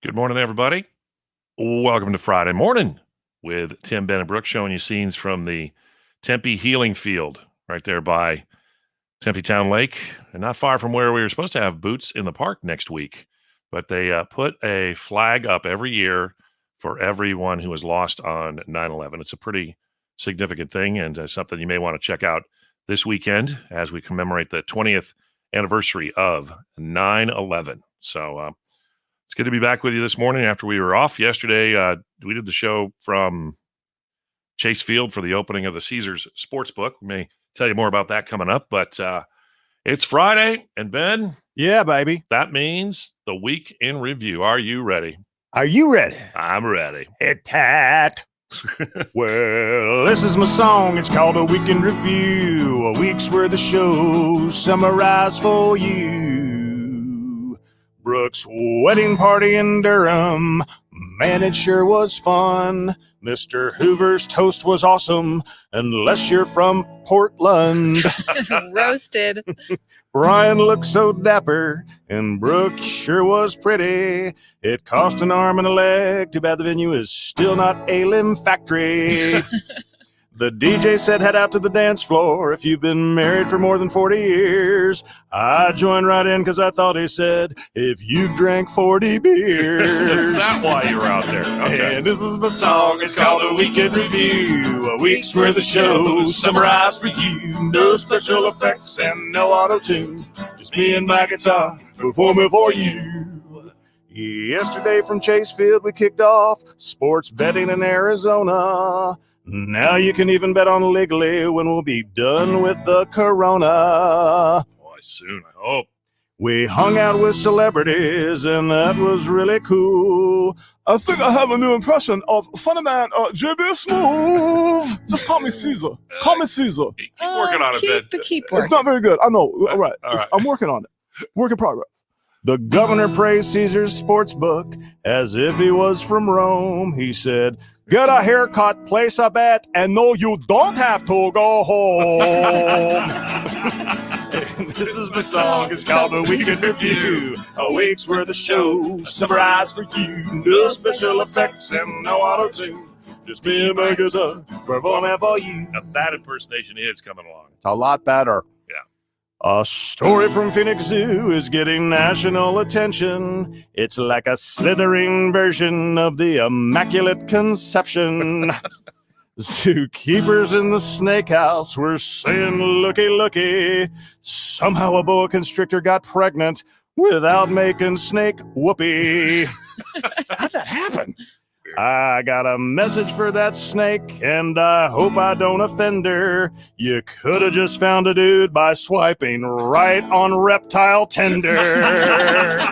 Good morning, everybody. Welcome to Friday Morning with Tim, Ben, and Brooke, showing you scenes from the Tempe Healing Field right there by Tempe Town Lake, and not far from where we were supposed to have Boots in the Park next week. But they put a flag up every year for everyone who was lost on 9/11. It's a pretty significant thing, and something you may want to check out this weekend as we commemorate the 20th anniversary of 9/11. So it's good to be back with you this morning after we were off yesterday. We did the show from Chase Field for the opening of the Caesars Sportsbook. We may tell you more about that coming up, but it's Friday, and Ben, yeah, baby, that means the week in review. Are you ready? Are you ready? I'm ready. Hit that. Well, this is my song. It's called A Week in Review, a week's worth of shows summarized for you. Brooks' wedding party in Durham, man, it sure was fun. Mr. Hoover's toast was awesome, unless you're from Portland. Roasted. Brian looked so dapper, and Brooke sure was pretty. It cost an arm and a leg. Too bad the venue is still not a limb factory. The DJ said head out to the dance floor if you've been married for more than 40 years. I joined right in because I thought he said, if you've drank 40 beers. Is that why you were out there? Okay. And this is my song. It's called A Week in Review, a week's worth of shows summarized for you. No special effects and no auto-tune. Just me and my guitar performing for you. Yesterday from Chase Field we kicked off sports betting in Arizona. Now you can even bet on legally when we'll be done with the corona. Boy, soon, I hope. We hung out with celebrities, and that was really cool. I think I have a new impression of funny man JB Smooth. Just call me Caesar. Call me Caesar. Keep working on it, Ben. Keep working. It's not very good. I know. All right. All right. I'm working on it. Work in progress. The governor praised Caesar's sportsbook as if he was from Rome. He said, get a haircut, place a bet, and no, you don't have to go home. This is my song. It's called A Week in Review, a week's worth of shows summarized for you. No special effects and no auto-tune. Just me and my guitar performing for you. Now that impersonation is coming along. A lot better. A story from Phoenix Zoo is getting national attention. It's like a slithering version of the Immaculate Conception. Zookeepers in the snake house were saying, looky, looky. Somehow a boa constrictor got pregnant without making snake whoopee. How'd that happen? I got a message for that snake, and I hope I don't offend her. You could have just found a dude by swiping right on Reptile Tender. And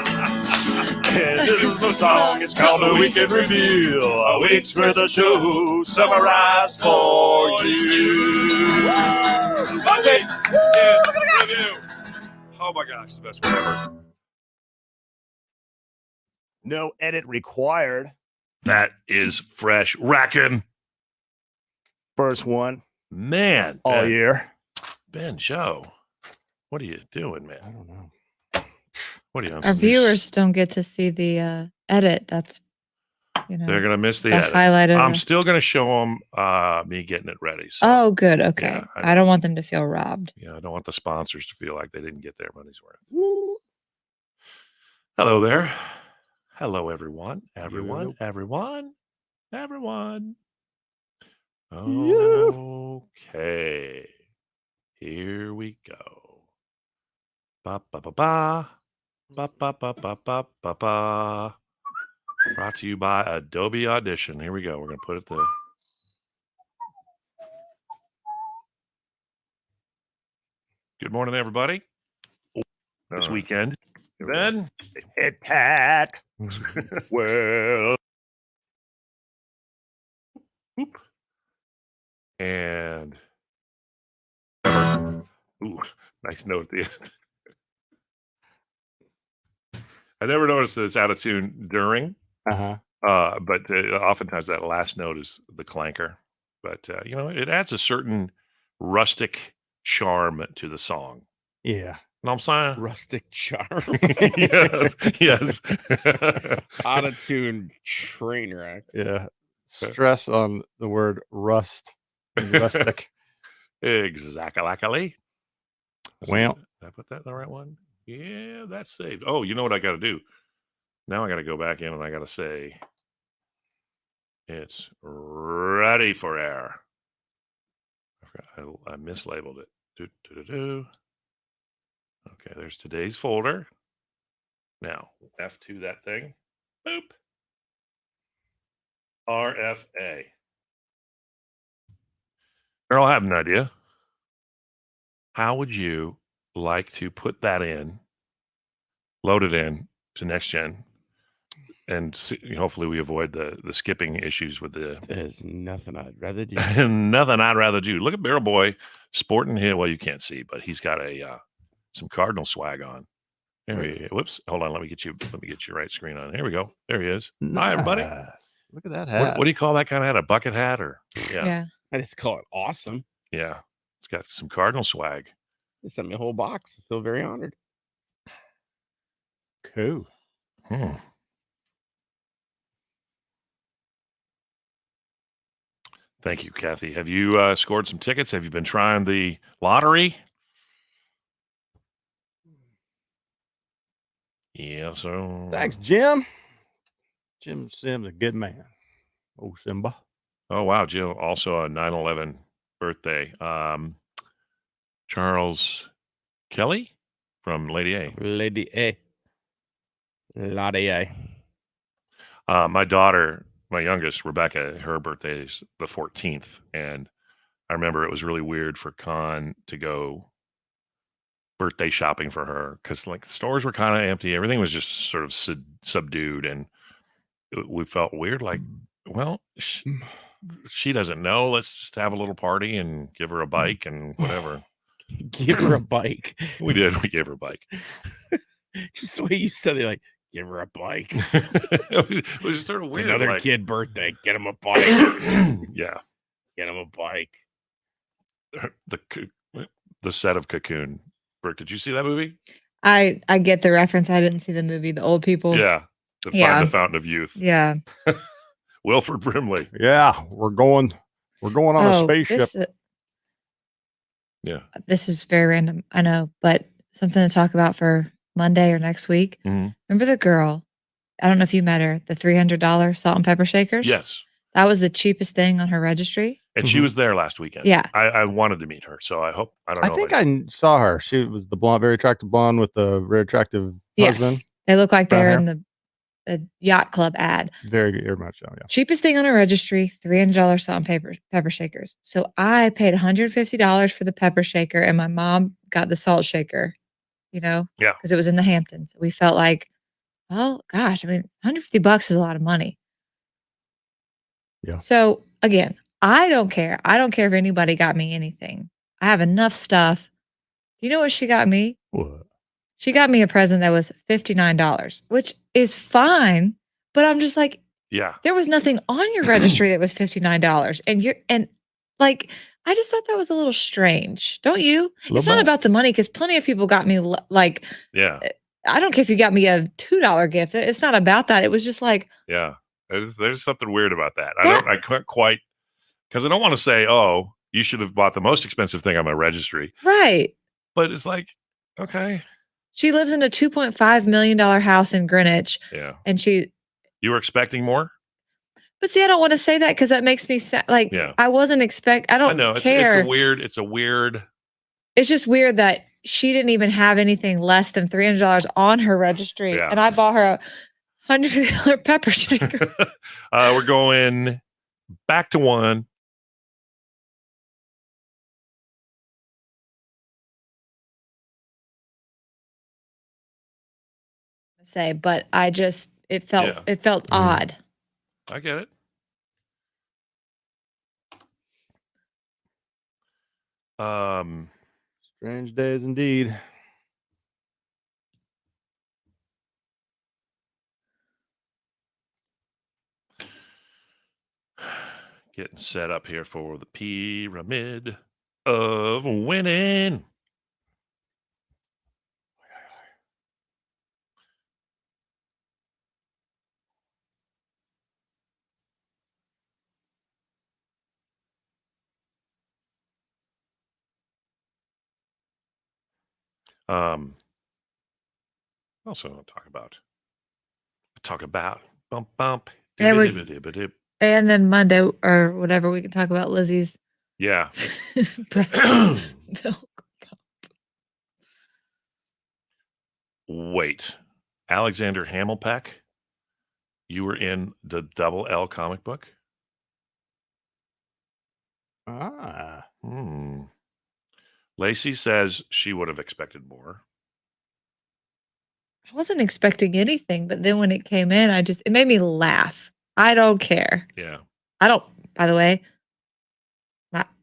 this is my song. It's called A Week in Review, a week's worth of shows summarized for you. Review. Oh my gosh, the best one ever. No edit required. That is fresh racking. First one. Man. All Ben, year. Ben, Joe, what are you doing, man? I don't know. What are you on? Our viewers don't get to see the edit. That's, They're going to miss the the edit. highlight of I'm it. still going to show them me getting it ready. So, Oh, good. Okay. Yeah, I don't want them to feel robbed. I don't want the sponsors to feel like they didn't get their money's worth. Hello there. Hello, everyone. Everyone. Okay. Here we go. Ba ba ba ba. Ba ba ba ba ba ba ba. Brought to you by Adobe Audition. Here we go. We're going to put it there. Good morning, everybody. This weekend. Ben? Hit that. Well. Oop. And ooh, nice note at the end. I never noticed that it's out of tune during, but oftentimes that last note is the clanker. But it adds a certain rustic charm to the song. Yeah. know what I'm saying? Rustic charm. yes. Out of tune train wreck. Yeah. Stress on the word rust and rustic. Exactly. Well, did I put that in the right one? Yeah, that's saved. Oh, you know what I got to do? Now I got to go back in and I got to say it's ready for air. I mislabeled it. Okay, there's today's folder. Now, F2 that thing. Boop. RFA. Earl, I have an idea. How would you like to put that in, load it in to next gen, and hopefully we avoid the skipping issues with the. There's nothing I'd rather do. Nothing I'd rather do. Look at Barrel Boy sporting here. Well, you can't see, but he's got some Cardinal swag on. There he is. Whoops. Hold on. Let me get you right screen on. Here we go. There he is. Hi, everybody. Look at that hat. What do you call that kind of hat? A bucket hat or? Yeah. I just call it awesome. Yeah. It's got some Cardinal swag. They sent me a whole box. I feel very honored. Cool. Thank you, Kathy. Have you scored some tickets? Have you been trying the lottery? Yeah, so. Thanks, Jim. Jim Sims, a good man. Oh, Simba. Oh, wow. Jill, also a 9/11 birthday. Charles Kelly from Lady A. Lady A. Lady A. My daughter, my youngest, Rebecca, her birthday is the 14th. And I remember it was really weird for Con to go birthday shopping for her because like the stores were kind of empty. Everything was just sort of subdued. And we felt weird. Like, well, she doesn't know. Let's just have a little party and give her a bike and whatever. Give her a bike. We did. We gave her a bike. Just the way you said it, like, give her a bike. It was just sort of It's weird. another like, kid birthday. Get him a bike. Yeah. Get him a bike. The set of Cocoon. Brooke, did you see that movie? I get the reference. I didn't see the movie. The old people. Yeah. The Fountain of Youth. Yeah. Wilford Brimley. Yeah, we're going on a spaceship. This is very random, I know, but something to talk about for Monday or next week. Mm-hmm. Remember the girl? I don't know if you met her. The $300 salt and pepper shakers. Yes. That was the cheapest thing on her registry. And she was there last weekend. Yeah. I wanted to meet her, so I hope I don't know. I think I saw her. She was the blonde, very attractive blonde with the very attractive husband. They look like they're Brown in the yacht club ad. Very much so, yeah. Cheapest thing on her registry, $300 salt and pepper shakers. So I paid $150 for the pepper shaker, and my mom got the salt shaker. Yeah. Because it was in the Hamptons. We felt like, well, gosh, I mean, $150 is a lot of money. Yeah. So again, I don't care. I don't care if anybody got me anything. I have enough stuff. Do you know what she got me? What? She got me a present that was $59, which is fine. But I'm just like, yeah, there was nothing on your registry that was $59. And like, I just thought that was a little strange. Don't you? It's not about the money because plenty of people got me like, yeah. I don't care if you got me a $2 gift. It's not about that. It was just like, yeah. There's something weird about that. I can't quite, because I don't want to say, oh, you should have bought the most expensive thing on my registry. Right. But it's like, okay. She lives in a $2.5 million house in Greenwich. Yeah. And you were expecting more? But see, I don't want to say that because that makes me like, I wasn't I don't care. It's a weird. It's just weird that she didn't even have anything less than $300 on her registry. Yeah. And I bought her a $100 pepper shaker. We're going back to one. But I just it felt odd. I get it. Strange days indeed. Getting set up here for the pyramid of winning. Also want to talk about bump bump. Yeah, dibba-dibba-dibba-dib. And then Monday or whatever, we can talk about Lizzie's Yeah. breast milk. Wait, Alexander Hamilpeck, you were in the Double L comic book? Ah. Lacey says she would have expected more. I wasn't expecting anything, but then when it came in, it made me laugh. I don't care. Yeah. By the way,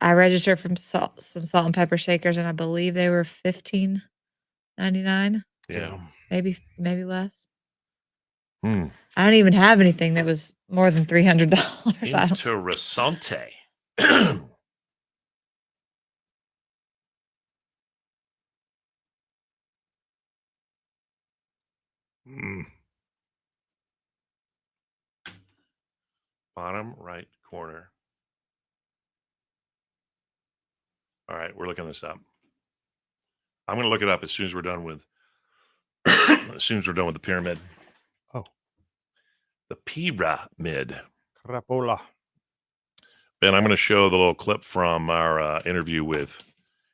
I registered from some salt and pepper shakers, and I believe they were $15.99. Yeah. Maybe less. Hmm. I don't even have anything that was more than $300. Interessante. Bottom right corner. All right, we're looking this up. I'm going to look it up as soon as we're done with the pyramid. Oh. The pyramid. Crapola. Ben, I'm going to show the little clip from our interview with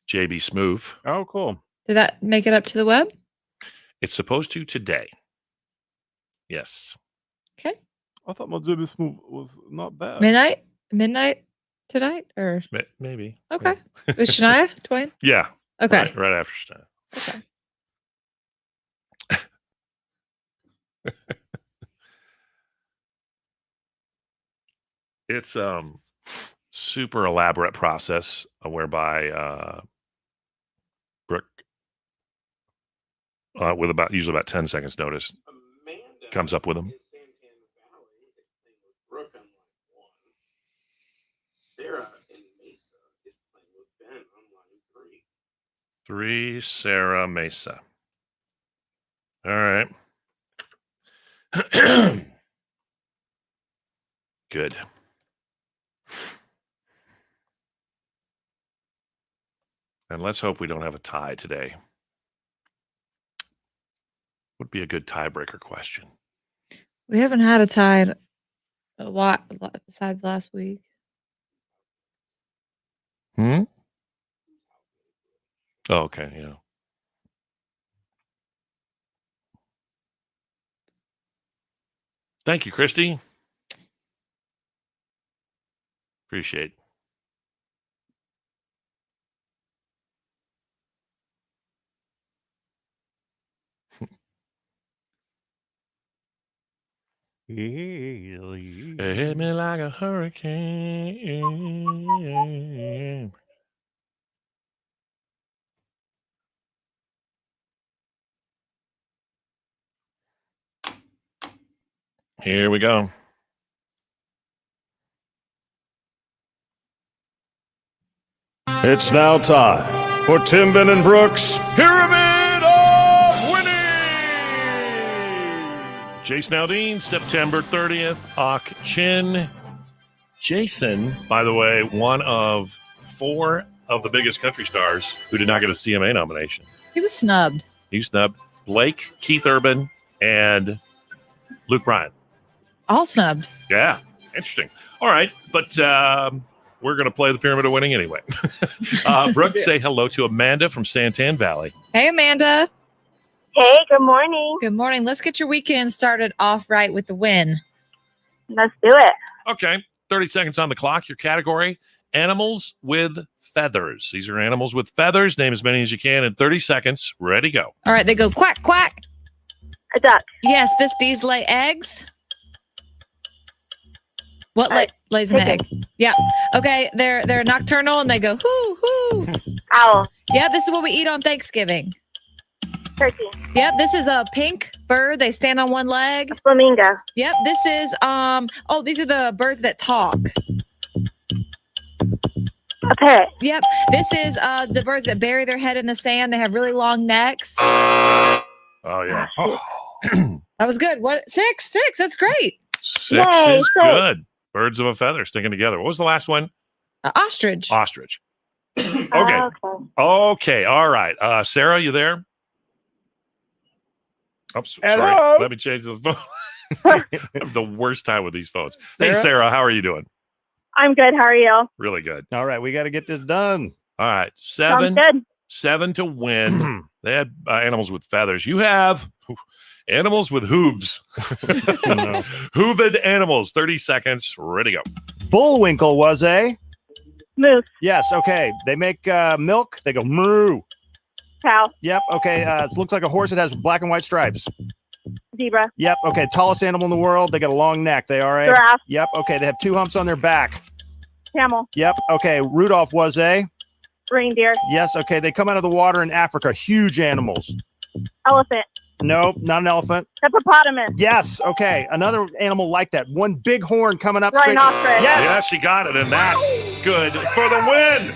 JB Smoove. Oh, cool. Did that make it up to the web? It's supposed to today. Yes. Okay. I thought my JB Smoove was not bad. Midnight tonight, or Maybe. okay. With Shania Twain? Yeah. Okay. Right after Shania. Okay. It's super elaborate process whereby Brooke, with usually about 10 seconds notice, comes up with them. Sarah and Mesa is playing with Ben on line 3, Sarah Mesa. All right. Good. And let's hope we don't have a tie today. Would be a good tiebreaker question. We haven't had a tie in a lot besides last week. Oh, okay, yeah. Thank you, Christy. Appreciate. It hit me like a hurricane. Here we go. It's now time for Tim, Ben, and Brooks' Pyramid of Winning. Jason Aldean, September 30th, Ak Chin. Jason, by the way, one of 4 of the biggest country stars who did not get a CMA nomination. He was snubbed. He snubbed Blake, Keith Urban, and Luke Bryan. All snubbed. Yeah, interesting. All right, but we're going to play the Pyramid of Winning anyway. Brooke, say hello to Amanda from Santan Valley. Hey, Amanda. Hey, good morning. Good morning. Let's get your weekend started off right with the win. Let's do it. Okay, 30 seconds on the clock. Your category, animals with feathers. These are animals with feathers. Name as many as you can in 30 seconds. Ready, go. All right, they go quack, quack. A duck. Yes, these lay eggs. What lays an egg? Yeah. Okay, they're nocturnal and they go hoo hoo. Owl. Yeah, this is what we eat on Thanksgiving. Turkey. Yep, this is a pink bird. They stand on one leg. A flamingo. Yep, this is these are the birds that talk. A parrot. Yep, this is the birds that bury their head in the sand. They have really long necks. Oh, yeah. That was good. What? Six. That's great. 6 Yay, is great. good. Birds of a feather sticking together. What was the last one? Ostrich. Ostrich. Okay. Okay. Okay. All right. Sarah, you there? Oops, Hello? sorry. Let me change this phone. I have the worst time with these phones. Hey, Sarah, how are you doing? I'm good. How are you? Really good. All right, we got to get this done. All right, Sounds good. 7 to win. They had animals with feathers. You have animals with hooves. No. Hooved animals. 30 seconds. Ready to go. Bullwinkle was a. Moose. Yes, okay. They make milk. They go moo. Cow. Yep, okay. It looks like a horse. It has black and white stripes. Zebra. Yep, okay. Tallest animal in the world. They got a long neck. They are a. Giraffe. Yep, okay. They have 2 humps on their back. Camel. Yep, okay. Rudolph was a. Reindeer. Yes, okay. They come out of the water in Africa. Huge animals. Elephant. Nope, not an elephant. Hippopotamus. Yes, okay. Another animal like that. One big horn coming up straight. Rhinoceros. Yes. Yeah, she got it, and that's good for the win.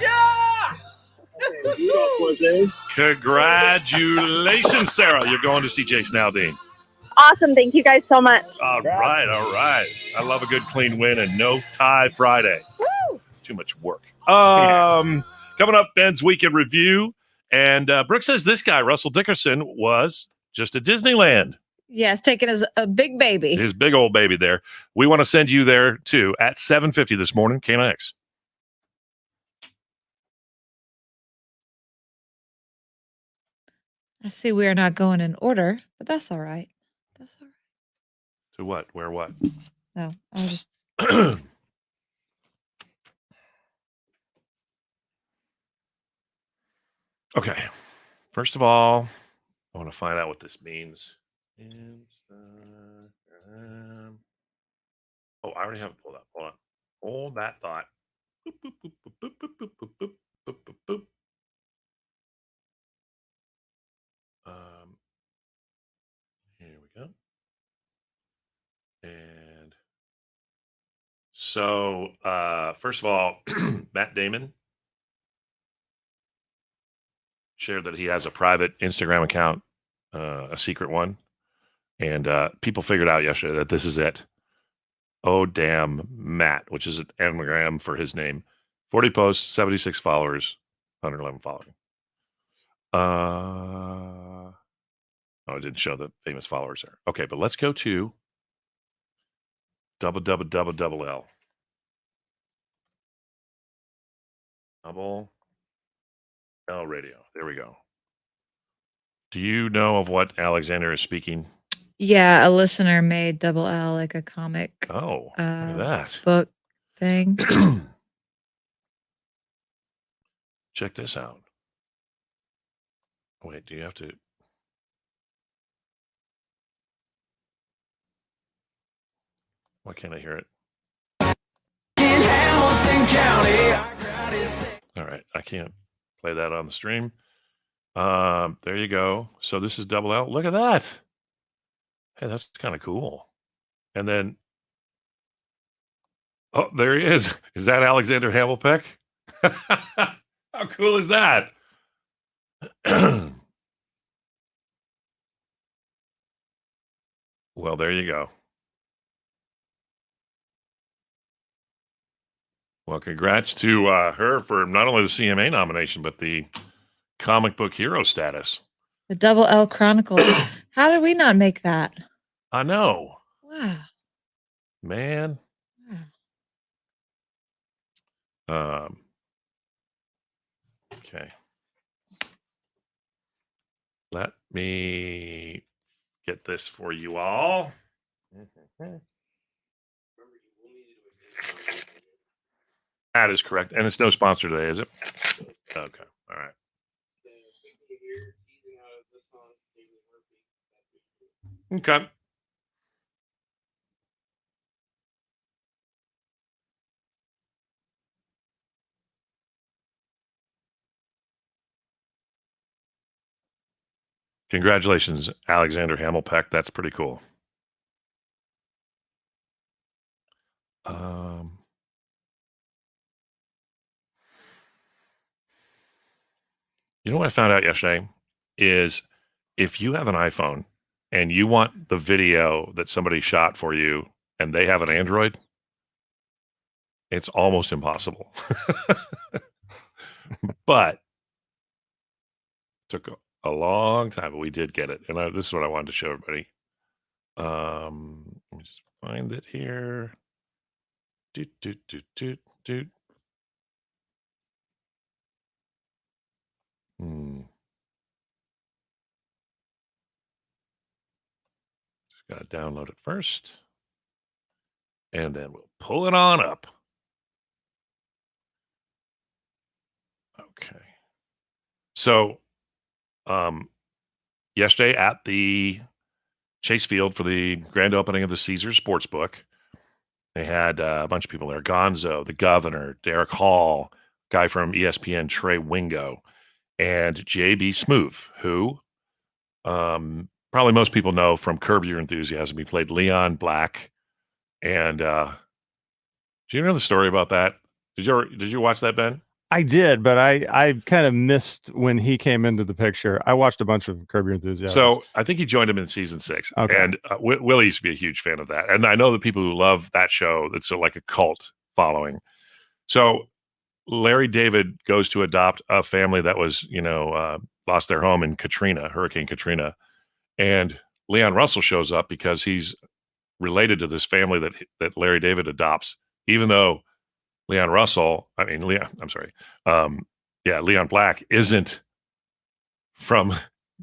Congratulations, Sarah. You're going to see Jason Aldean. Awesome. Thank you guys so much. All right, all right. I love a good clean win and no tie Friday. Woo! Too much work. Coming up, Ben's Weekend Review. And Brooke says this guy, Russell Dickerson, was just at Disneyland. Yes, taking a big baby. His big old baby there. We want to send you there, too, at 7:50 this morning, KNX. I see we are not going in order, but that's all right. That's all right. To what? Where what? No, I was just Okay. First of all, I want to find out what this means. Oh, I already have it pulled up. Hold on. Hold that thought. Boop, boop, boop, boop, boop, boop, boop, boop, boop, boop, boop. Here we go. And so, first of all, Matt Damon shared that he has a private Instagram account, a secret one. And people figured out yesterday that this is it. Oh, damn, Matt, which is an anagram for his name. 40 posts, 76 followers, 111 following. Oh, it didn't show the famous followers there. Okay, but let's go to double L. Double L radio. There we go. Do you know of what Alexander is speaking? yeah, a listener made double L like a comic Oh, look at that. book thing. Check this out. Wait, do you have to? Why can't I hear it? All right, I can't play that on the stream. There you go. So this is double L. Look at that. Hey, that's kind of cool. And then, oh, there he is. Is that Alexander Hamilpeck? How cool is that? Well, there you go. Well, congrats to her for not only the CMA nomination, but the comic book hero status. The double L Chronicles. How did we not make that? I know. Wow. Man. Okay. Let me get this for you all. That is correct. And it's no sponsor today, is it? Okay. All right. Okay. Congratulations, Alexander Hamilpeck. That's pretty cool. You know what I found out yesterday is if you have an iPhone and you want the video that somebody shot for you and they have an Android, it's almost impossible. But took a long time, but we did get it. And this is what I wanted to show everybody. Let me just find it here. Doot, doot, doot, doot, doot. Just got to download it first. And then we'll pull it on up. Okay. So, yesterday at the Chase Field for the grand opening of the Caesars Sportsbook, they had a bunch of people there. Gonzo, the governor, Derek Hall, guy from ESPN, Trey Wingo, and JB Smoove, who probably most people know from Curb Your Enthusiasm. He played Leon Black. And do you know the story about that? Did you watch that, Ben? I did, but I kind of missed when he came into the picture. I watched a bunch of Curb Your Enthusiasm. So I think he joined him in season 6. Okay. And Willie used to be a huge fan of that. And I know the people who love that show, it's like a cult following. So Larry David goes to adopt a family that was, lost their home in Hurricane Katrina. And Leon Russell shows up because he's related to this family that Larry David adopts, even though Leon Black isn't from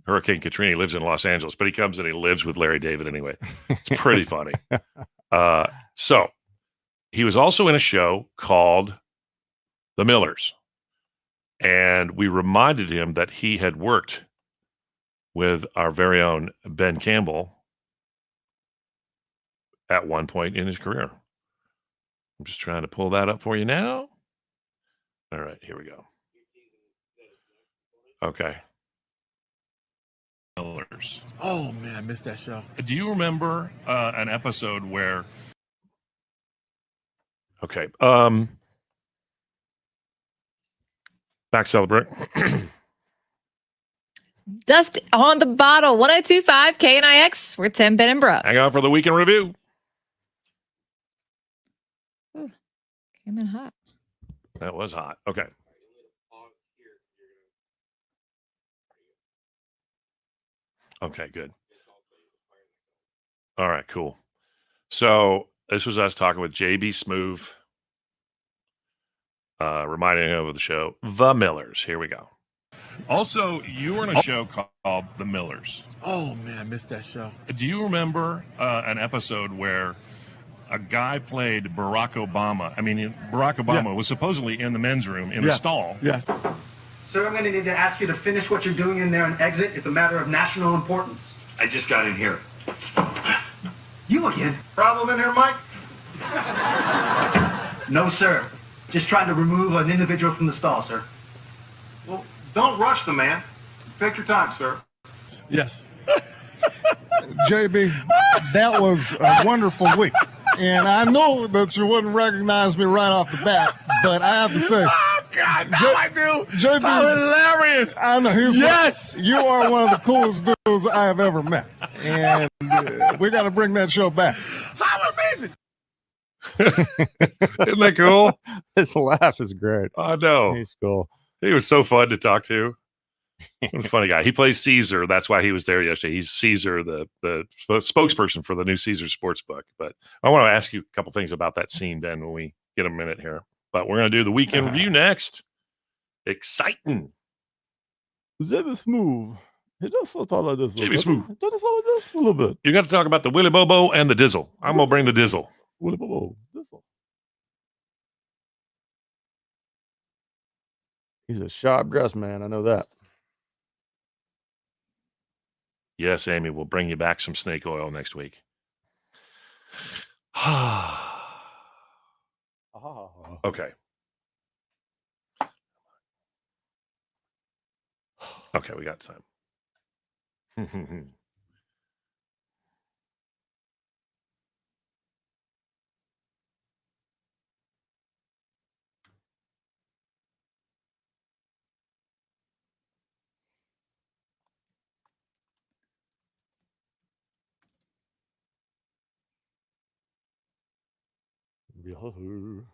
Hurricane Katrina. He lives in Los Angeles, but he comes and he lives with Larry David anyway. It's pretty funny. So he was also in a show called The Millers. And we reminded him that he had worked with our very own Ben Campbell at one point in his career. I'm just trying to pull that up for you now. All right, here we go. Okay. Millers. Oh man, I missed that show. Do you remember an episode where? Okay. Back celebrate. Dust on the bottle. 1025 KNIX. We're Tim, Ben, and Brooke. Hang on for the weekend review. Ooh, came in hot. That was hot. Okay. Okay, good. All right, cool. So this was us talking with JB Smoove, reminding him of the show, The Millers. Here we go. Also, you were in a show called The Millers. Oh man, I missed that show. Do you remember an episode where a guy played Barack Obama? I mean, Barack Obama was supposedly in the men's room in a stall. Yes. Sir, I'm going to need to ask you to finish what you're doing in there and exit. It's a matter of national importance. I just got in here. You again? Problem in here, Mike? No, sir. Just trying to remove an individual from the stall, sir. Well, don't rush the man. Take your time, sir. Yes. JB, that was a wonderful week. And I know that you wouldn't recognize me right off the bat, but I have to say, Oh God, now I do. JB, Hilarious. I know Yes. you are one of the coolest dudes I have ever met, and we got to bring that show back. How amazing. Isn't that cool? His laugh is great. I know. He's cool. He was so fun to talk to. What a funny guy. He plays Caesar. That's why he was there yesterday. He's Caesar, the spokesperson for the new Caesar Sportsbook. But I want to ask you a couple things about that scene, Ben, when we get a minute here. But we're going to do the weekend review next. Exciting. JB Smoove. He does sort of like this. JB Smoove. He does sort of like this a little bit. You got to talk about the Willy Bobo and the Dizzle. I'm going to bring the Dizzle. Willy Bobo. This one. He's a sharp dressed man. I know that. Yes, Amy, we'll bring you back some snake oil next week. Okay. Okay, we got time. Yahoo.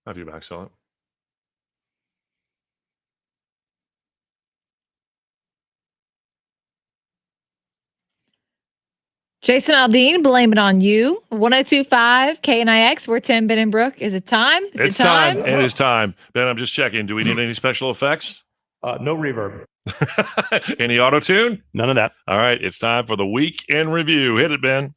Have you back, sell it. Jason Aldean, blame it on you. 1025 KNIX, where Tim, Ben, and Brooke. Is it time? It's time. It is time. Ben, I'm just checking. Do we need any special effects? No reverb. Any auto tune? None of that. All right. It's time for the week in review. Hit it, Ben.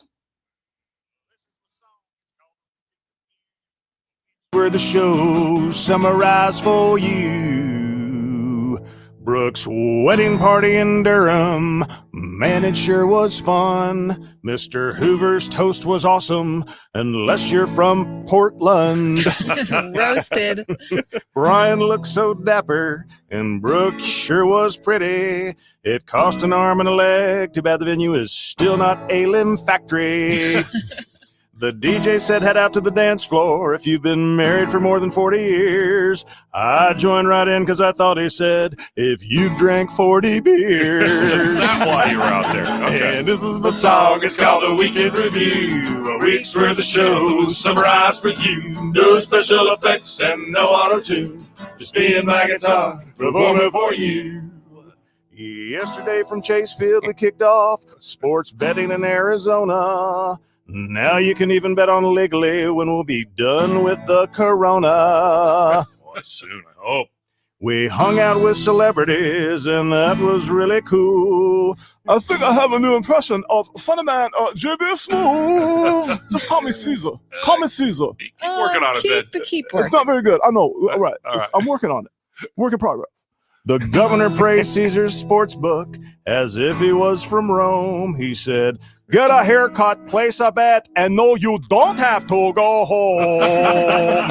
Where the show summarized for you. Brooks' wedding party in Durham. Man, it sure was fun. Mr. Hoover's toast was awesome, unless you're from Portland. Roasted. Brian looked so dapper, and Brooke sure was pretty. It cost an arm and a leg. Too bad the venue is still not a limb factory. The DJ said head out to the dance floor if you've been married for more than 40 years. I joined right in because I thought he said, if you've drank 40 beers. That's why you were out there. Okay. And this is my song, it's called The Weekend Review. A week's worth of shows summarized for you. No special effects and no auto-tune. Just me and my guitar performing for you. Yesterday from Chase Field we kicked off sports betting in Arizona. Now you can even bet on legally when we'll be done with the corona. Boy, soon, I hope. We hung out with celebrities, and that was really cool. I think I have a new impression of funny man JB Smooth. Just call me Caesar. Call me Caesar. Keep working on it, Ben. Keep working. It's not very good. I know. All right. All right. I'm working on it. Work in progress. The governor praised Caesar's sports book as if he was from Rome. He said, get a haircut, place a bet, and no, you don't have to go home.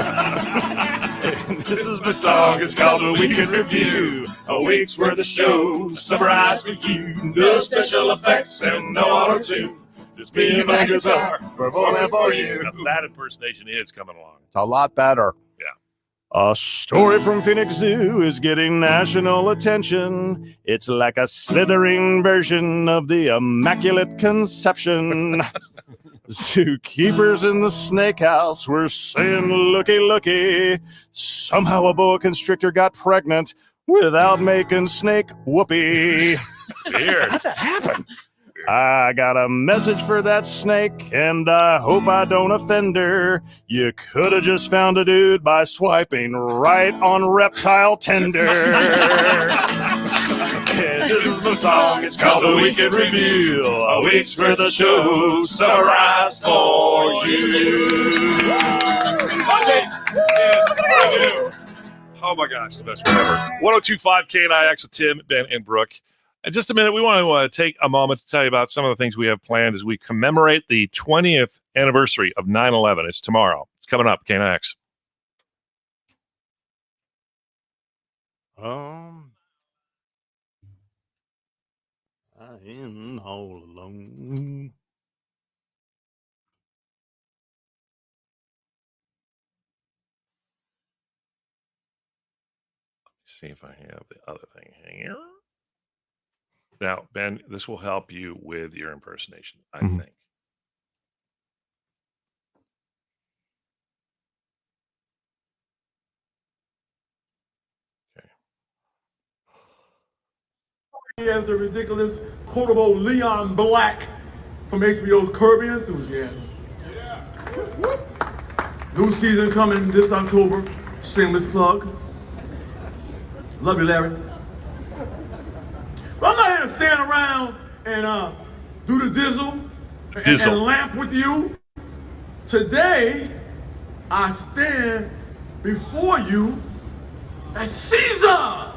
This is my song, it's called The Weekend Review. A week's worth of shows summarized for you. No special effects and no auto-tune. Just me and my guitar performing for you. That impersonation is coming along. It's a lot better. A story from Phoenix Zoo is getting national attention. It's like a slithering version of the Immaculate Conception. Zookeepers in the snake house were saying, looky, looky. Somehow a boa constrictor got pregnant without making snake whoopee. Weird. How'd that happen? I got a message for that snake, and I hope I don't offend her. You could have just found a dude by swiping right on Reptile Tender. And this is my song, it's called The Weekend Review. A week's worth of shows summarized for you. Oh my gosh, the best one ever. 1025 KNIX with Tim, Ben, and Brooke. In just a minute, we want to take a moment to tell you about some of the things we have planned as we commemorate the 20th anniversary of 9/11. It's tomorrow. It's coming up, KNIX. I am all alone. See if I have the other thing here. Now, Ben, this will help you with your impersonation, I think. He has the ridiculous, quotable Leon Black from HBO's Curb Your Enthusiasm. New season coming this October. Shameless plug. Love you, Larry. But I'm not here to stand around and do the dizzle and lamp with you. Today, I stand before you as Caesar.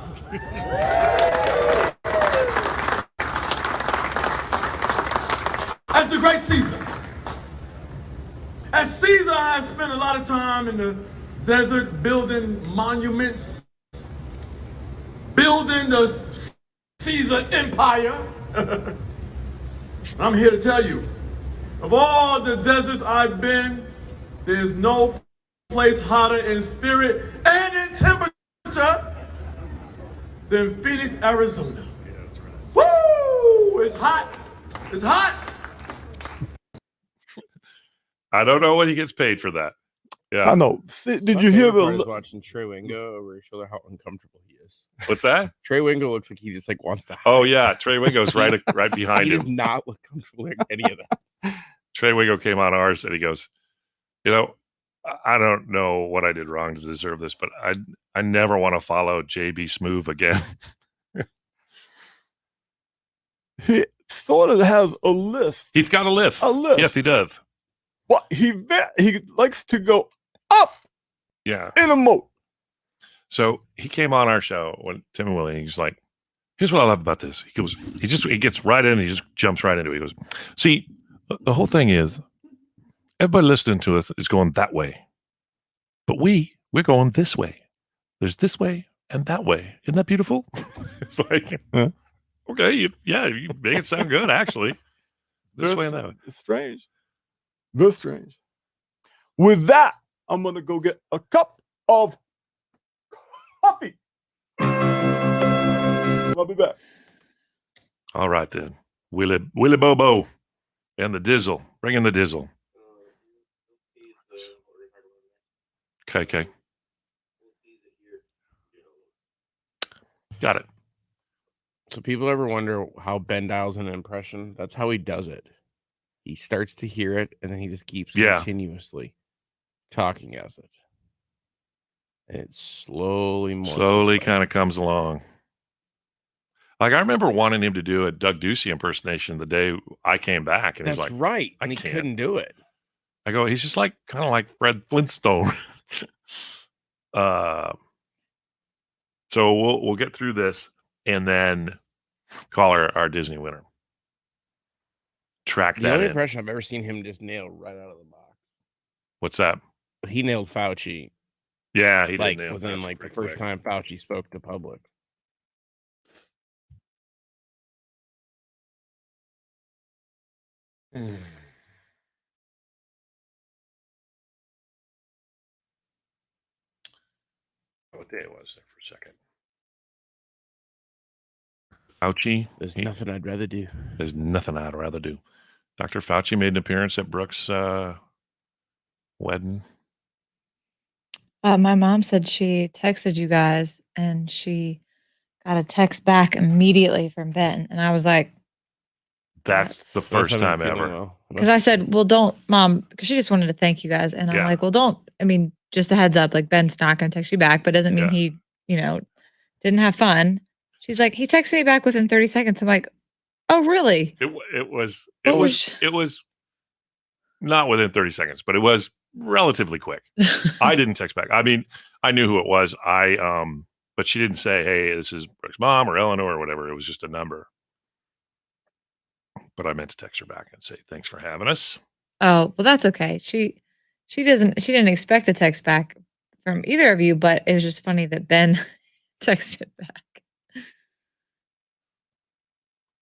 As the great Caesar. As Caesar has spent a lot of time in the desert building monuments, building the Caesar Empire. I'm here to tell you, of all the deserts I've been, there's no place hotter in spirit and in temperature than Phoenix, Arizona. Yeah, that's right. Woo! It's hot. It's hot. I don't know what he gets paid for that. Yeah. I know. Did My you hear favorite part is the? watching Trey Wingo over his shoulder how uncomfortable he is. What's that? Trey Wingo looks like he just like wants to hide. Oh yeah, Trey Wingo's right behind He him. does not look comfortable in any of that. Trey Wingo came on ours and he goes, I don't know what I did wrong to deserve this, but I never want to follow JB Smoove again. He sort of has a list. He's got a list. A list. Yes, he does. But he likes to go up Yeah. in a moat. So he came on our show when Tim and Willie. He's like, "Here's what I love about this." He gets right in. He just jumps right into it. He goes, "See, the whole thing is, everybody listening to us is going that way, but we're going this way. There's this way and that way. Isn't that beautiful?" It's like, okay, you make it sound good, actually. This way and that way. It's strange. Very strange. With that, I'm gonna go get a cup of coffee. I'll be back. All right then, Willie Bobo and the Dizzle. Bring in the Dizzle. Okay. Got it. So people ever wonder how Ben dials an impression? That's how he does it. He starts to hear it, and then he just keeps continuously talking as it. And it slowly kind of comes along. Like I remember wanting him to do a Doug Ducey impersonation the day I came back, and That's he's like, right. I And he can't. couldn't do it. I go, he's just like kind of like Fred Flintstone. So we'll get through this and then call our Disney winner. Track The that only in. impression I've ever seen him just nail right out of the box. What's that? But he nailed Fauci. Yeah, he like did nail within Fauci like the pretty first quick. time Fauci spoke to public. What day it was there for a second. Fauci. There's nothing I'd rather do. There's nothing I'd rather do. Dr. Fauci made an appearance at Brooke's wedding. My mom said she texted you guys and she got a text back immediately from Ben. And I was like, That's the first time ever. because I said, well, don't, Mom, because she just wanted to thank you guys. And I'm like, well, don't, I mean, just a heads up, like Ben's not going to text you back, but doesn't mean he, didn't have fun. She's like, he texted me back within 30 seconds. I'm like, oh, really? It was not within 30 seconds, but it was relatively quick. I didn't text back. I mean, I knew who it was. But she didn't say, hey, this is Brooke's mom or Eleanor or whatever. It was just a number. But I meant to text her back and say, thanks for having us. Oh, well, that's okay. She didn't expect a text back from either of you, but it was just funny that Ben texted back.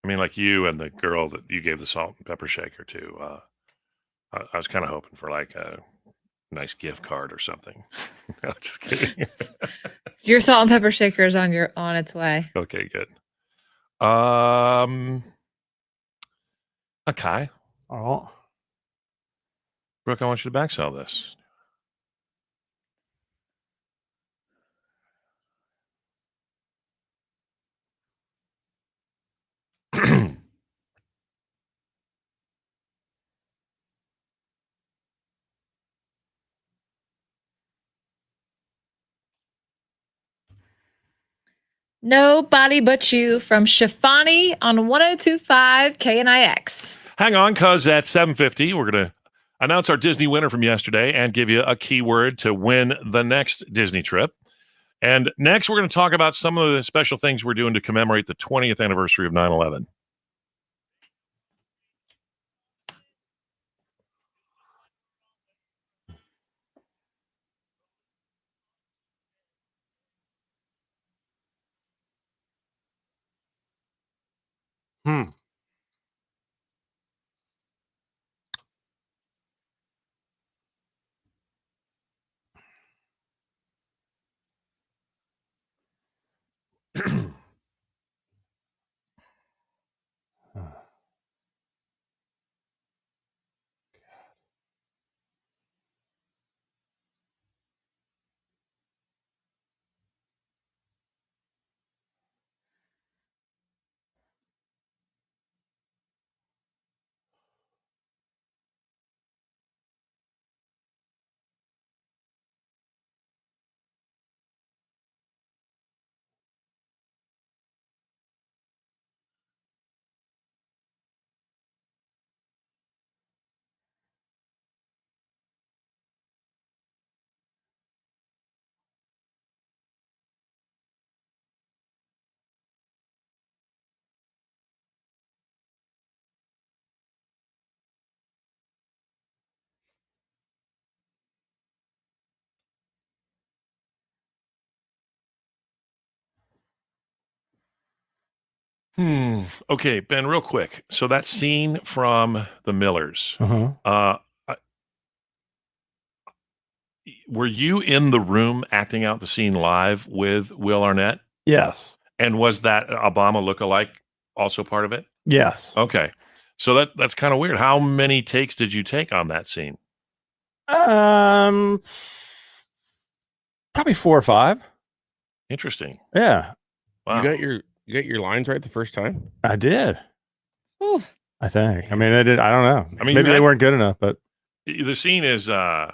I mean, like you and the girl that you gave the salt and pepper shaker to, I was kind of hoping for like a nice gift card or something. No, just kidding. Your salt and pepper shaker is on its way. Okay, good. Okay. Oh. Brooke, I want you to back sell this. Nobody But You from Shafani on 102.5 KNIX. Hang on, because at 7:50, we're going to announce our Disney winner from yesterday and give you a keyword to win the next Disney trip. And next, we're going to talk about some of the special things we're doing to commemorate the 20th anniversary of 9/11. Okay, Ben, real quick. So that scene from The Millers, Uh-huh. were you in the room acting out the scene live with Will Arnett? Yes. And was that Obama lookalike also part of it? Yes. Okay. So that's kind of weird. How many takes did you take on that scene? Probably 4 or 5. Interesting. Yeah. You Wow. got your lines right the first time? I did. Ooh. I think. I mean, I did. I don't know. I mean, maybe they weren't good enough, but the scene is a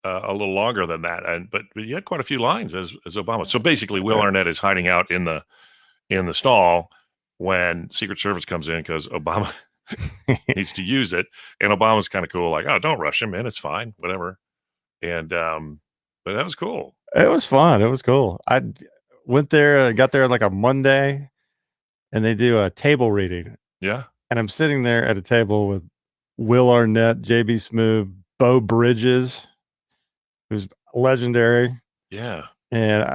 little longer than that, but you had quite a few lines as Obama. So basically, Will Arnett is hiding out in the stall when Secret Service comes in because Obama needs to use it, and Obama's kind of cool, like, "Oh, don't rush him, man. It's fine, whatever." And but that was cool. it was fun. It was cool. I went there, got there like a Monday, and they do a table reading. Yeah. And I'm sitting there at a table with Will Arnett, JB Smoove, Bo Bridges, who's legendary. Yeah. And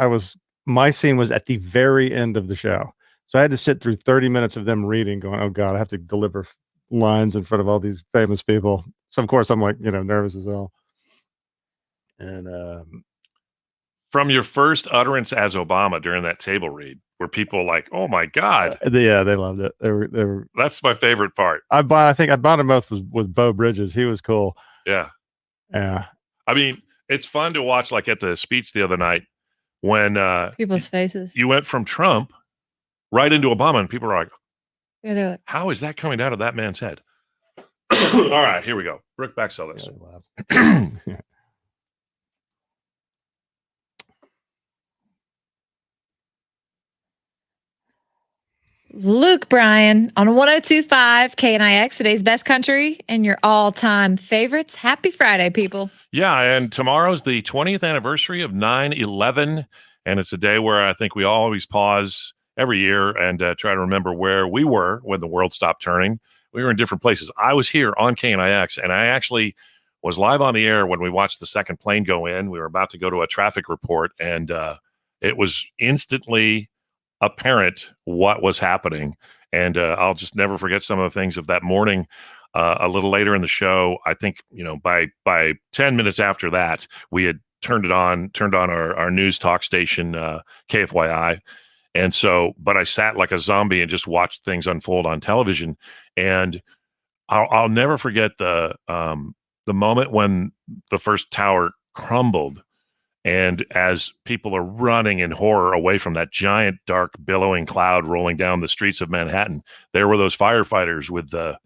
my scene was at the very end of the show. So I had to sit through 30 minutes of them reading, going, oh God, I have to deliver lines in front of all these famous people. So of course I'm like, nervous as hell. And from your first utterance as Obama during that table read, were people like, "Oh my God"? Yeah, they loved it. They were. That's my favorite part. I think I bought them both with Bo Bridges. He was cool. Yeah. Yeah. I mean, it's fun to watch, like at the speech the other night when people's faces. You went from Trump right into Obama, and people are like, Yeah, they're like, "How is that coming out of that man's head?" All right, here we go. Brooke, back sell this. Luke Bryan on 102.5 KNIX, today's best country and your all-time favorites. Happy Friday, people. Yeah, and tomorrow's the 20th anniversary of 9/11, and it's a day where I think we always pause every year and try to remember where we were when the world stopped turning. We were in different places. I was here on KNIX, and I actually was live on the air when we watched the second plane go in. We were about to go to a traffic report, and it was instantly apparent what was happening. And I'll just never forget some of the things of that morning. A little later in the show, I think, by 10 minutes after that, we had turned on our news talk station, KFYI. And so, but I sat like a zombie and just watched things unfold on television. And I'll never forget the moment when the first tower crumbled. And as people are running in horror away from that giant, dark, billowing cloud rolling down the streets of Manhattan, there were those firefighters with the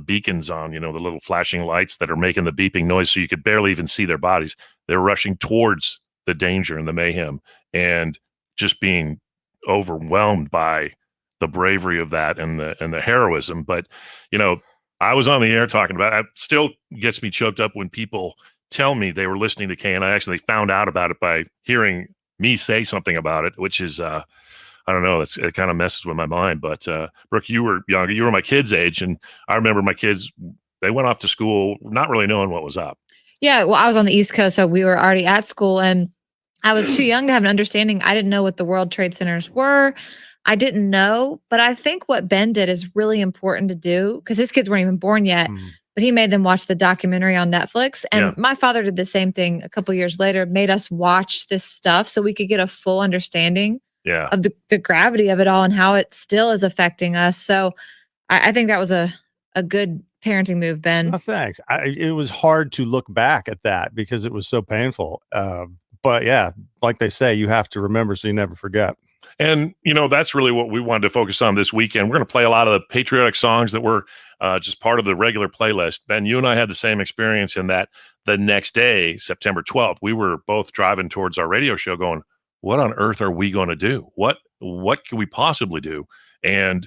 beacons on, the little flashing lights that are making the beeping noise so you could barely even see their bodies. They're rushing towards the danger and the mayhem and just being overwhelmed by the bravery of that and the heroism. But, I was on the air talking about it. It still gets me choked up when people tell me they were listening to KNIX and they found out about it by hearing me say something about it, which is, I don't know, it kind of messes with my mind. But Brooke, you were younger, you were my kids' age, and I remember my kids, they went off to school not really knowing what was up. Yeah, well, I was on the East Coast, so we were already at school, and I was too young to have an understanding. I didn't know what the World Trade Centers were. I didn't know, but I think what Ben did is really important to do because his kids weren't even born yet. But he made them watch the documentary on Netflix. And my father did the same thing a couple years later, made us watch this stuff so we could get a full understanding of the gravity of it all and how it still is affecting us. So I think that was a good parenting move, Ben. Oh, thanks. It was hard to look back at that because it was so painful. But yeah, like they say, you have to remember so you never forget. And, that's really what we wanted to focus on this weekend. We're going to play a lot of the patriotic songs that were just part of the regular playlist. Ben, you and I had the same experience in that the next day, September 12th, we were both driving towards our radio show going, what on earth are we going to do? What can we possibly do? And,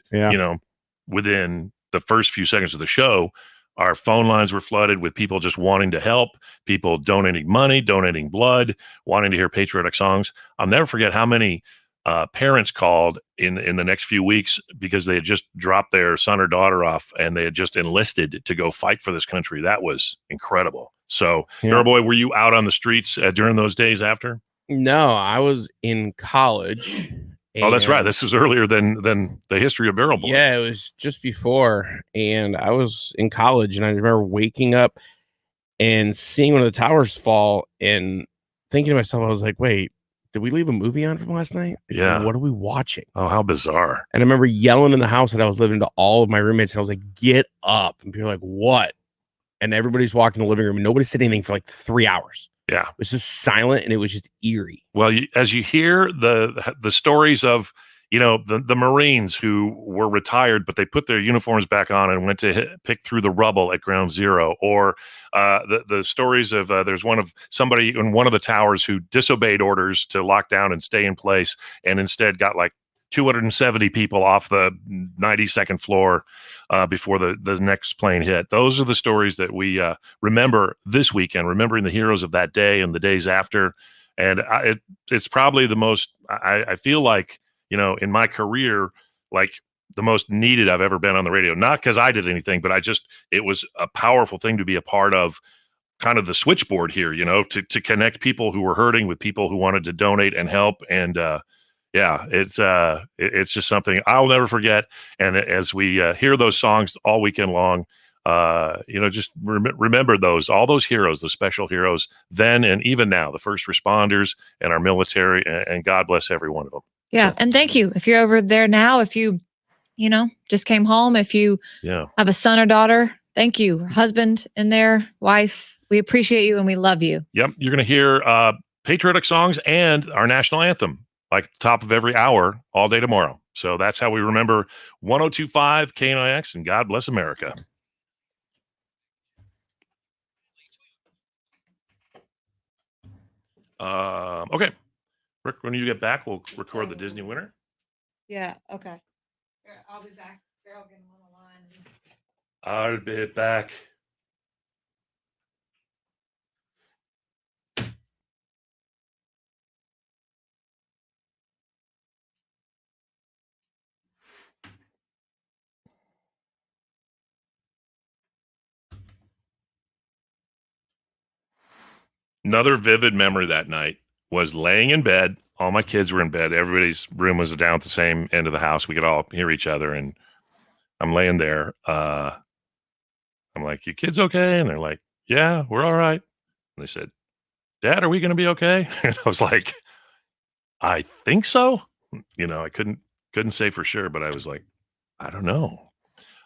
within the first few seconds of the show, our phone lines were flooded with people just wanting to help, people donating money, donating blood, wanting to hear patriotic songs. I'll never forget how many parents called in the next few weeks because they had just dropped their son or daughter off and they had just enlisted to go fight for this country. That was incredible. So, Hero Boy, were you out on the streets during those days after? No, I was in college Oh, that's right. This was earlier than the history of barrel bowling. Yeah, it was just before. And I was in college, and I remember waking up and seeing one of the towers fall and thinking to myself, I was like, wait, did we leave a movie on from last night? Yeah. What are we watching? Oh, how bizarre. And I remember yelling in the house that I was living to all of my roommates, and I was like, get up. And people were like, what? And everybody's walked in the living room, and nobody said anything for like 3 hours. Yeah. It was just silent, and it was just eerie. Well, as you hear the stories of, the Marines who were retired, but they put their uniforms back on and went to pick through the rubble at Ground Zero, or the stories of there's somebody in one of the towers who disobeyed orders to lock down and stay in place, and instead got like 270 people off the 92nd floor before the next plane hit. Those are the stories that we remember this weekend, remembering the heroes of that day and the days after. And it's probably the most, I feel like, in my career, like the most needed I've ever been on the radio. Not because I did anything, but it was a powerful thing to be a part of, kind of the switchboard here, to connect people who were hurting with people who wanted to donate and help. And yeah, it's just something I'll never forget. And as we hear those songs all weekend long, just remember all those heroes, the special heroes then and even now, the first responders and our military, and God bless every one of them. Yeah. So, and thank you. If you're over there now, if you, just came home, if you have a son or daughter, thank you. Husband in there, wife, we appreciate you and we love you. Yep. You're going to hear patriotic songs and our national anthem, like the top of every hour all day tomorrow. So that's how we remember 102.5 KNIX, and God bless America. Okay. Rick, when you get back, we'll record the Disney winner. Yeah. Okay. I'll be back. Carol getting on the line. I'll be back. Another vivid memory that night was laying in bed. All my kids were in bed. Everybody's room was down at the same end of the house. We could all hear each other. And I'm laying there. I'm like, you kids okay? And they're like, yeah, we're all right. And they said, Dad, are we going to be okay? And I was like, I think so. I couldn't say for sure, but I was like, I don't know.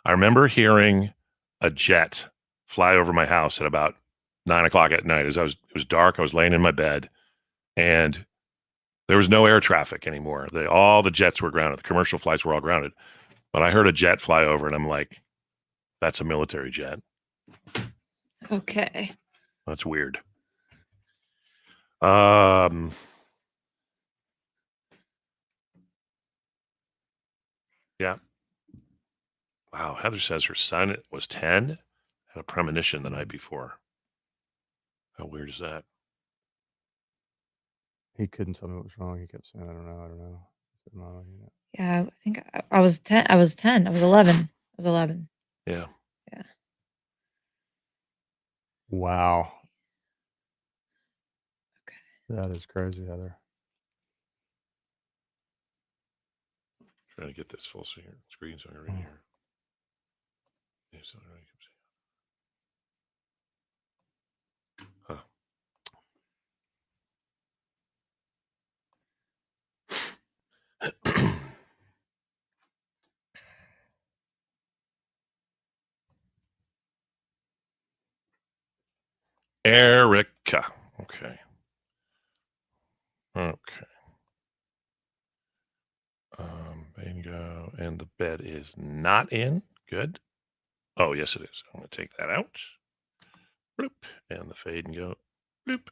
I remember hearing a jet fly over my house at about 9:00 at night. It was dark. I was laying in my bed, and there was no air traffic anymore. All the jets were grounded. The commercial flights were all grounded. But I heard a jet fly over, and I'm like, that's a military jet. Okay. That's weird. Yeah. Wow. Heather says her son was 10, had a premonition the night before. How weird is that? He couldn't tell me what was wrong. He kept saying, I don't know. Yeah, I think I was 10. I was 10. I was 11. I was 11. Yeah. Yeah. Wow. Okay. That is crazy, Heather. Trying to get this full screen so I can read here. Yeah, so I can see. Erica. Okay. Bingo. And the bed is not in. Good. Oh, yes, it is. I'm going to take that out. Bloop. And the fade and go. Bloop.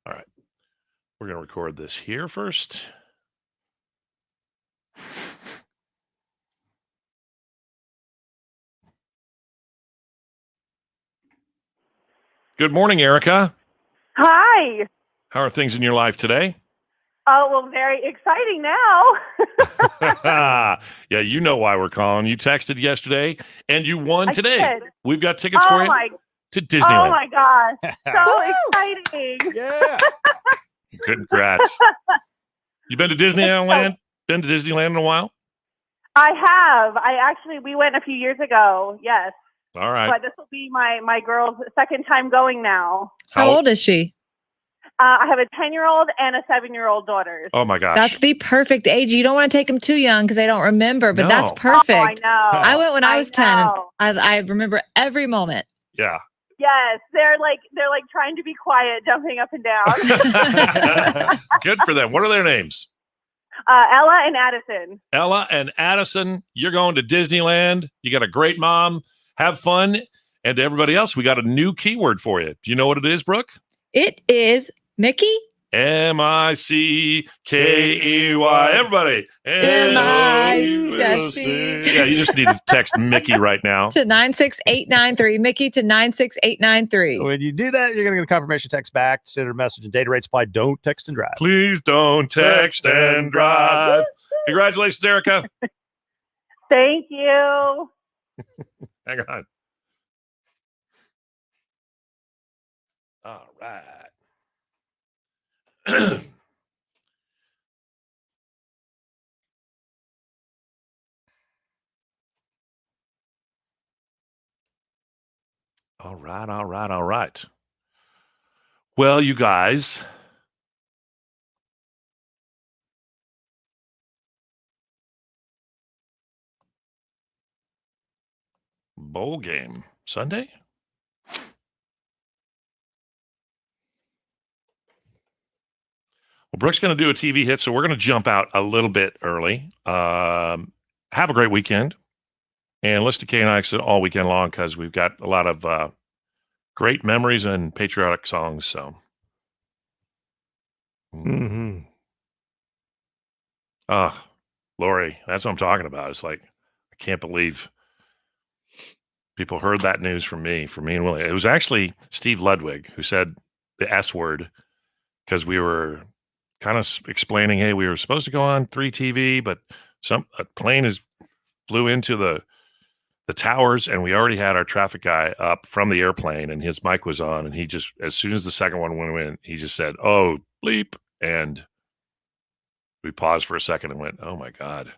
All right. We're going to record this here first. Good morning, Erica. Hi. How are things in your life today? Oh, well, very exciting now. Yeah, you know why we're calling. You texted yesterday, and you won today. Did. We've got tickets for you to Disneyland. Oh, my gosh. So exciting. Yeah. Congrats. You been to Disneyland, been to Disneyland in a while? I have. We went a few years ago. Yes. All right. But this will be my girl's second time going now. How old is she? I have a 10-year-old and a 7-year-old daughter. Oh my gosh. That's the perfect age. You don't want to take them too young because they don't remember, but that's No. perfect. Oh, I know. I went when I was 10 know. and I remember every moment. Yeah. Yes, they're like trying to be quiet, jumping up and down. Good for them. What are their names? Ella and Addison. Ella and Addison, you're going to Disneyland. You got a great mom. Have fun. And to everybody else, we got a new keyword for you. Do you know what it is, Brooke? It is Mickey. Mickey. Everybody. M-I-C. Yeah, you just need to text Mickey right now. To 96893. Mickey to 96893. When you do that, you're going to get a confirmation text back, send a message, and data rate supply. Don't text and drive. Please don't text and drive. Congratulations, Erica. Thank you. Hang on. All right. All right. Well, you guys, bowl game Sunday? Well, Brooke's going to do a TV hit, so we're going to jump out a little bit early. Have a great weekend. And listen to KNX all weekend long because we've got a lot of great memories and patriotic songs. So, Lori, that's what I'm talking about. It's like, I can't believe people heard that news from me and Willie. It was actually Steve Ludwig who said the S word because we were kind of explaining, hey, we were supposed to go on 3TV, but a plane flew into the towers, and we already had our traffic guy up from the airplane, and his mic was on, and he just, as soon as the second one went in, he just said, "Oh, bleep," and we paused for a second and went, "Oh my God!"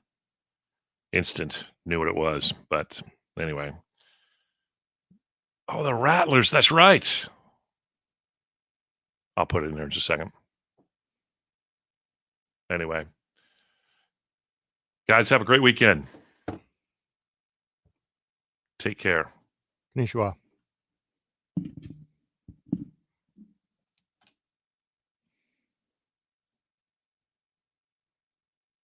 Instant knew what it was, but anyway. Oh, the Rattlers. That's right. I'll put it in there in just a second. Anyway, guys, have a great weekend. Take care. Konnichiwa.